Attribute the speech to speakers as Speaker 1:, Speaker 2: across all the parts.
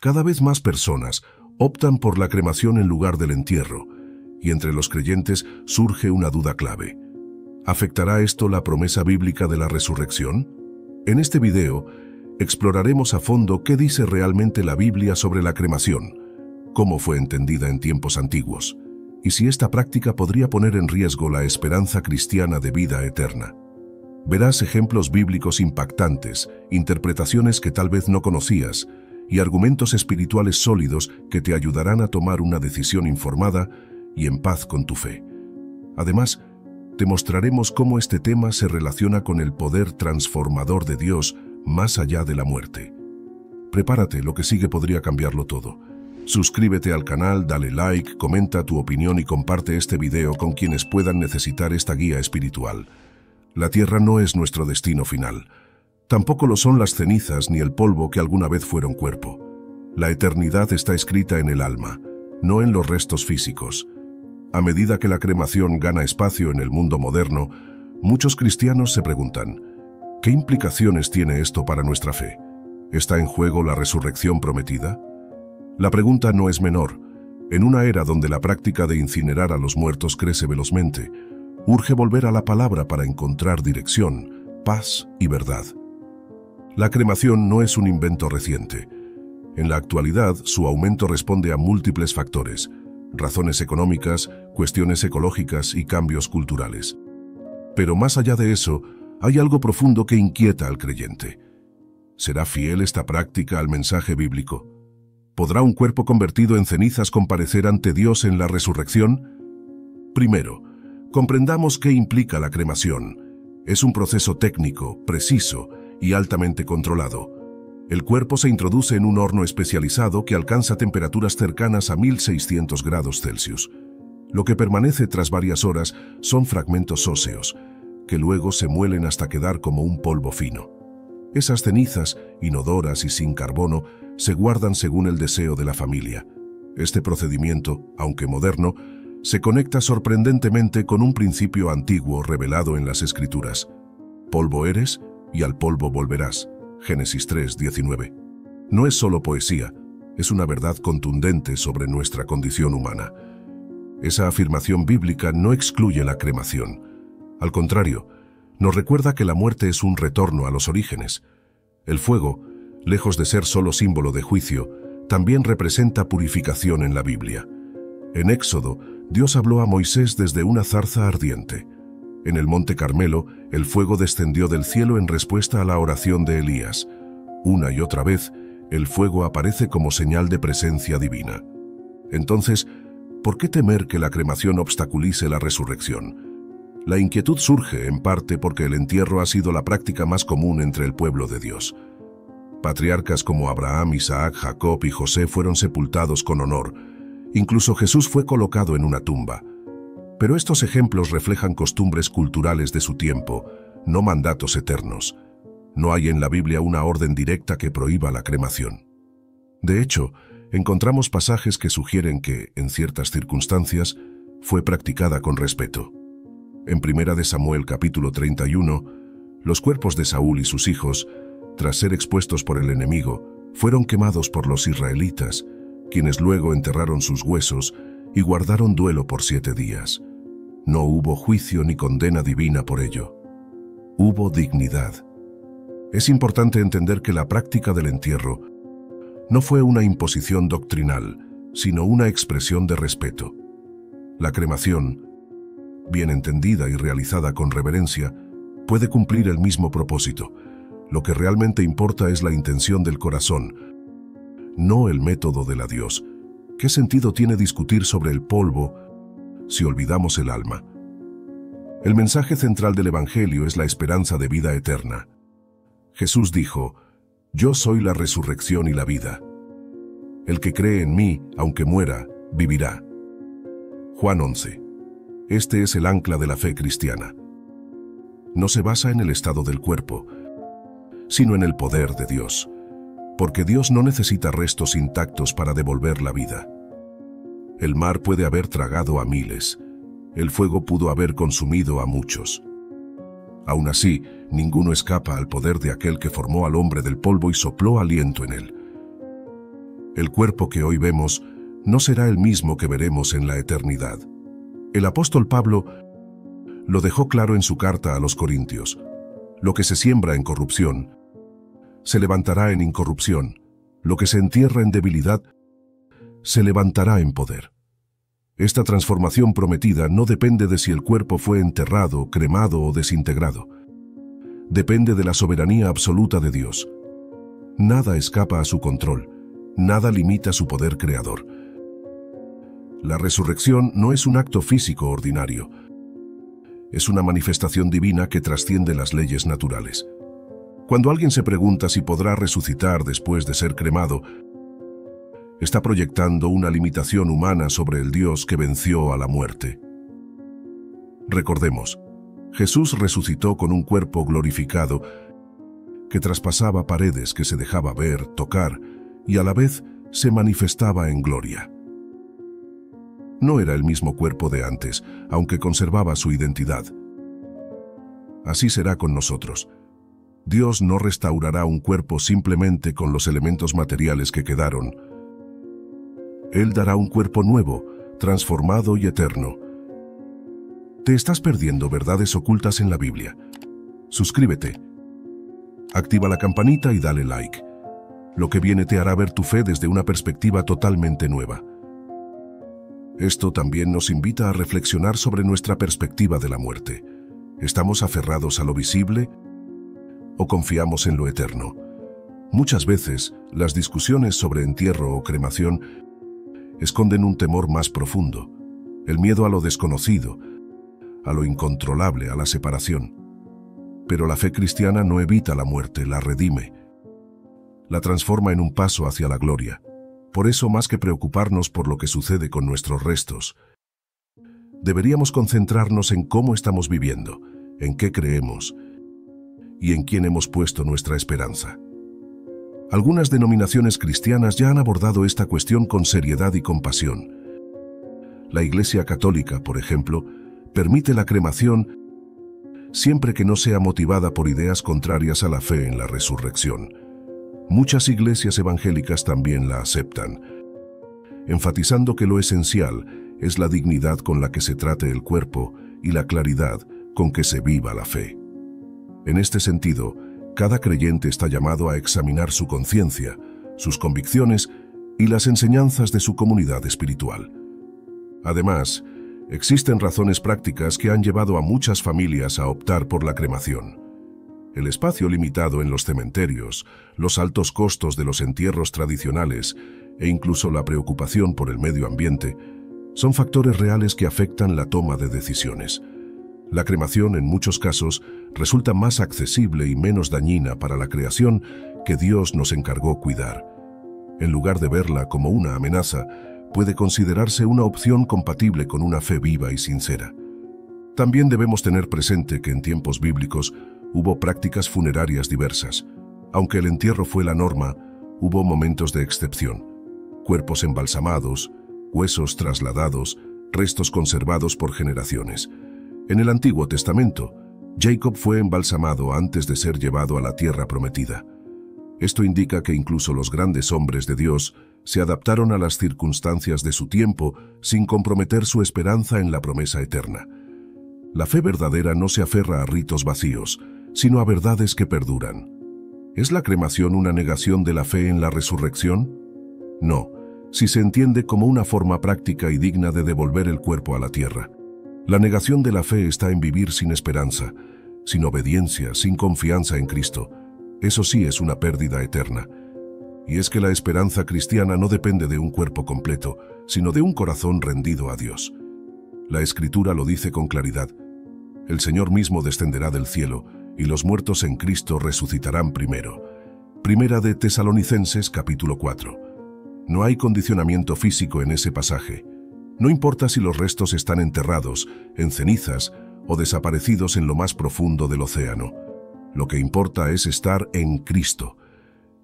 Speaker 1: Cada vez más personas optan por la cremación en lugar del entierro, y entre los creyentes surge una duda clave. ¿Afectará esto la promesa bíblica de la resurrección? En este video, exploraremos a fondo qué dice realmente la Biblia sobre la cremación, cómo fue entendida en tiempos antiguos, y si esta práctica podría poner en riesgo la esperanza cristiana de vida eterna. Verás ejemplos bíblicos impactantes, interpretaciones que tal vez no conocías, y argumentos espirituales sólidos que te ayudarán a tomar una decisión informada y en paz con tu fe. Además, te mostraremos cómo este tema se relaciona con el poder transformador de Dios más allá de la muerte. Prepárate, lo que sigue podría cambiarlo todo. Suscríbete al canal, dale like, comenta tu opinión y comparte este video con quienes puedan necesitar esta guía espiritual. La tierra no es nuestro destino final. Tampoco lo son las cenizas ni el polvo que alguna vez fueron cuerpo. La eternidad está escrita en el alma, no en los restos físicos. A medida que la cremación gana espacio en el mundo moderno, muchos cristianos se preguntan, ¿qué implicaciones tiene esto para nuestra fe? ¿Está en juego la resurrección prometida? La pregunta no es menor. En una era donde la práctica de incinerar a los muertos crece velozmente, urge volver a la palabra para encontrar dirección, paz y verdad. La cremación no es un invento reciente. En la actualidad, su aumento responde a múltiples factores: razones económicas, cuestiones ecológicas y cambios culturales. Pero más allá de eso, hay algo profundo que inquieta al creyente. ¿Será fiel esta práctica al mensaje bíblico? ¿Podrá un cuerpo convertido en cenizas comparecer ante Dios en la resurrección? Primero, comprendamos qué implica la cremación. Es un proceso técnico, preciso y altamente controlado. El cuerpo se introduce en un horno especializado que alcanza temperaturas cercanas a 1600 grados Celsius. Lo que permanece tras varias horas son fragmentos óseos, que luego se muelen hasta quedar como un polvo fino. Esas cenizas, inodoras y sin carbono, se guardan según el deseo de la familia. Este procedimiento, aunque moderno, se conecta sorprendentemente con un principio antiguo revelado en las Escrituras. Polvo eres y al polvo volverás. Génesis 3:19. No es solo poesía, es una verdad contundente sobre nuestra condición humana. Esa afirmación bíblica no excluye la cremación. Al contrario, nos recuerda que la muerte es un retorno a los orígenes. El fuego, lejos de ser solo símbolo de juicio, también representa purificación en la Biblia. En Éxodo, Dios habló a Moisés desde una zarza ardiente. En el Monte Carmelo, el fuego descendió del cielo en respuesta a la oración de Elías. Una y otra vez, el fuego aparece como señal de presencia divina. Entonces, ¿por qué temer que la cremación obstaculice la resurrección? La inquietud surge, en parte, porque el entierro ha sido la práctica más común entre el pueblo de Dios. Patriarcas como Abraham, Isaac, Jacob y José fueron sepultados con honor. Incluso Jesús fue colocado en una tumba. Pero estos ejemplos reflejan costumbres culturales de su tiempo, no mandatos eternos. No hay en la Biblia una orden directa que prohíba la cremación. De hecho, encontramos pasajes que sugieren que, en ciertas circunstancias, fue practicada con respeto. En 1 de Samuel capítulo 31, los cuerpos de Saúl y sus hijos, tras ser expuestos por el enemigo, fueron quemados por los israelitas, quienes luego enterraron sus huesos y guardaron duelo por 7 días. No hubo juicio ni condena divina por ello. Hubo dignidad. Es importante entender que la práctica del entierro no fue una imposición doctrinal, sino una expresión de respeto. La cremación, bien entendida y realizada con reverencia, puede cumplir el mismo propósito. Lo que realmente importa es la intención del corazón, no el método del adiós. ¿Qué sentido tiene discutir sobre el polvo si olvidamos el alma? El mensaje central del Evangelio es la esperanza de vida eterna. Jesús dijo, «Yo soy la resurrección y la vida. El que cree en mí, aunque muera, vivirá». Juan 11. Este es el ancla de la fe cristiana. No se basa en el estado del cuerpo, sino en el poder de Dios, porque Dios no necesita restos intactos para devolver la vida. El mar puede haber tragado a miles, el fuego pudo haber consumido a muchos. Aún así, ninguno escapa al poder de aquel que formó al hombre del polvo y sopló aliento en él. El cuerpo que hoy vemos no será el mismo que veremos en la eternidad. El apóstol Pablo lo dejó claro en su carta a los Corintios. Lo que se siembra en corrupción se levantará en incorrupción. Lo que se entierra en debilidad se levantará en poder. Esta transformación prometida no depende de si el cuerpo fue enterrado, cremado o desintegrado. Depende de la soberanía absoluta de Dios. Nada escapa a su control, nada limita su poder creador. La resurrección no es un acto físico ordinario. Es una manifestación divina que trasciende las leyes naturales. Cuando alguien se pregunta si podrá resucitar después de ser cremado, está proyectando una limitación humana sobre el Dios que venció a la muerte. Recordemos, Jesús resucitó con un cuerpo glorificado que traspasaba paredes, que se dejaba ver, tocar y a la vez se manifestaba en gloria. No era el mismo cuerpo de antes, aunque conservaba su identidad. Así será con nosotros. Dios no restaurará un cuerpo simplemente con los elementos materiales que quedaron. Él dará un cuerpo nuevo, transformado y eterno. Te estás perdiendo verdades ocultas en la Biblia. Suscríbete. Activa la campanita y dale like. Lo que viene te hará ver tu fe desde una perspectiva totalmente nueva. Esto también nos invita a reflexionar sobre nuestra perspectiva de la muerte. ¿Estamos aferrados a lo visible o confiamos en lo eterno? Muchas veces, las discusiones sobre entierro o cremación esconden un temor más profundo, el miedo a lo desconocido, a lo incontrolable, a la separación. Pero la fe cristiana no evita la muerte, la redime. La transforma en un paso hacia la gloria. Por eso, más que preocuparnos por lo que sucede con nuestros restos, deberíamos concentrarnos en cómo estamos viviendo, en qué creemos y en quién hemos puesto nuestra esperanza. Algunas denominaciones cristianas ya han abordado esta cuestión con seriedad y compasión. La Iglesia Católica, por ejemplo, permite la cremación siempre que no sea motivada por ideas contrarias a la fe en la resurrección. Muchas iglesias evangélicas también la aceptan, enfatizando que lo esencial es la dignidad con la que se trate el cuerpo y la claridad con que se viva la fe. En este sentido, cada creyente está llamado a examinar su conciencia, sus convicciones y las enseñanzas de su comunidad espiritual. Además, existen razones prácticas que han llevado a muchas familias a optar por la cremación. El espacio limitado en los cementerios, los altos costos de los entierros tradicionales e incluso la preocupación por el medio ambiente son factores reales que afectan la toma de decisiones. La cremación, en muchos casos, resulta más accesible y menos dañina para la creación que Dios nos encargó cuidar. En lugar de verla como una amenaza, puede considerarse una opción compatible con una fe viva y sincera. También debemos tener presente que en tiempos bíblicos hubo prácticas funerarias diversas. Aunque el entierro fue la norma, hubo momentos de excepción. Cuerpos embalsamados, huesos trasladados, restos conservados por generaciones. En el Antiguo Testamento, Jacob fue embalsamado antes de ser llevado a la tierra prometida. Esto indica que incluso los grandes hombres de Dios se adaptaron a las circunstancias de su tiempo sin comprometer su esperanza en la promesa eterna. La fe verdadera no se aferra a ritos vacíos, sino a verdades que perduran. ¿Es la cremación una negación de la fe en la resurrección? No, si se entiende como una forma práctica y digna de devolver el cuerpo a la tierra. La negación de la fe está en vivir sin esperanza, sin obediencia, sin confianza en Cristo. Eso sí es una pérdida eterna. Y es que la esperanza cristiana no depende de un cuerpo completo, sino de un corazón rendido a Dios. La Escritura lo dice con claridad. El Señor mismo descenderá del cielo, y los muertos en Cristo resucitarán primero. Primera de Tesalonicenses, capítulo 4. No hay condicionamiento físico en ese pasaje. No importa si los restos están enterrados, en cenizas o desaparecidos en lo más profundo del océano. Lo que importa es estar en Cristo.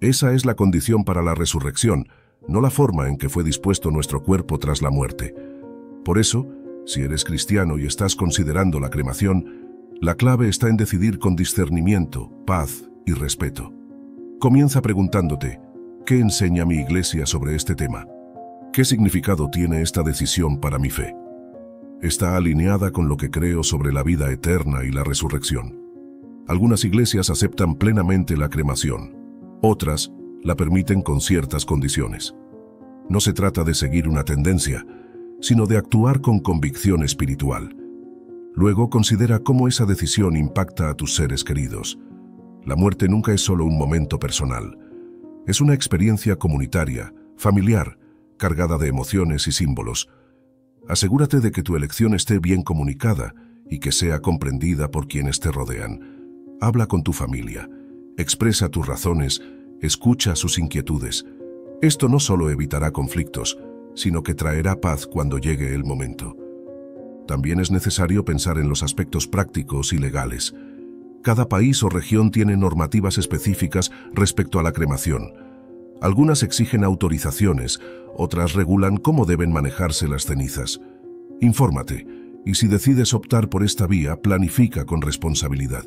Speaker 1: Esa es la condición para la resurrección, no la forma en que fue dispuesto nuestro cuerpo tras la muerte. Por eso, si eres cristiano y estás considerando la cremación, la clave está en decidir con discernimiento, paz y respeto. Comienza preguntándote, ¿Qué enseña mi iglesia sobre este tema? ¿Qué significado tiene esta decisión para mi fe? ¿Está alineada con lo que creo sobre la vida eterna y la resurrección? Algunas iglesias aceptan plenamente la cremación, otras la permiten con ciertas condiciones. No se trata de seguir una tendencia, sino de actuar con convicción espiritual. Luego considera cómo esa decisión impacta a tus seres queridos. La muerte nunca es solo un momento personal. Es una experiencia comunitaria, familiar, cargada de emociones y símbolos. Asegúrate de que tu elección esté bien comunicada y que sea comprendida por quienes te rodean. Habla con tu familia, expresa tus razones, escucha sus inquietudes. Esto no solo evitará conflictos, sino que traerá paz cuando llegue el momento. También es necesario pensar en los aspectos prácticos y legales. Cada país o región tiene normativas específicas respecto a la cremación. Algunas exigen autorizaciones, otras regulan cómo deben manejarse las cenizas. Infórmate, y si decides optar por esta vía, planifica con responsabilidad.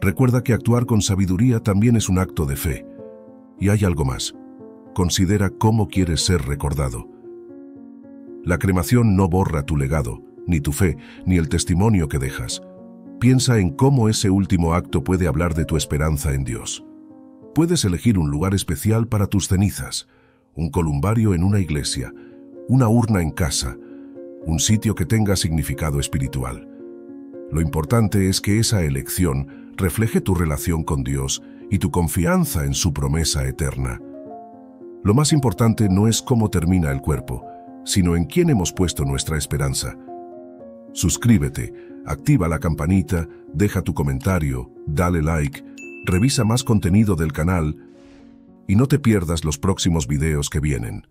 Speaker 1: Recuerda que actuar con sabiduría también es un acto de fe. Y hay algo más. Considera cómo quieres ser recordado. La cremación no borra tu legado, ni tu fe, ni el testimonio que dejas. Piensa en cómo ese último acto puede hablar de tu esperanza en Dios. Puedes elegir un lugar especial para tus cenizas, un columbario en una iglesia, una urna en casa, un sitio que tenga significado espiritual. Lo importante es que esa elección refleje tu relación con Dios y tu confianza en su promesa eterna. Lo más importante no es cómo termina el cuerpo, sino en quién hemos puesto nuestra esperanza. Suscríbete, activa la campanita, deja tu comentario, dale like, revisa más contenido del canal y no te pierdas los próximos videos que vienen.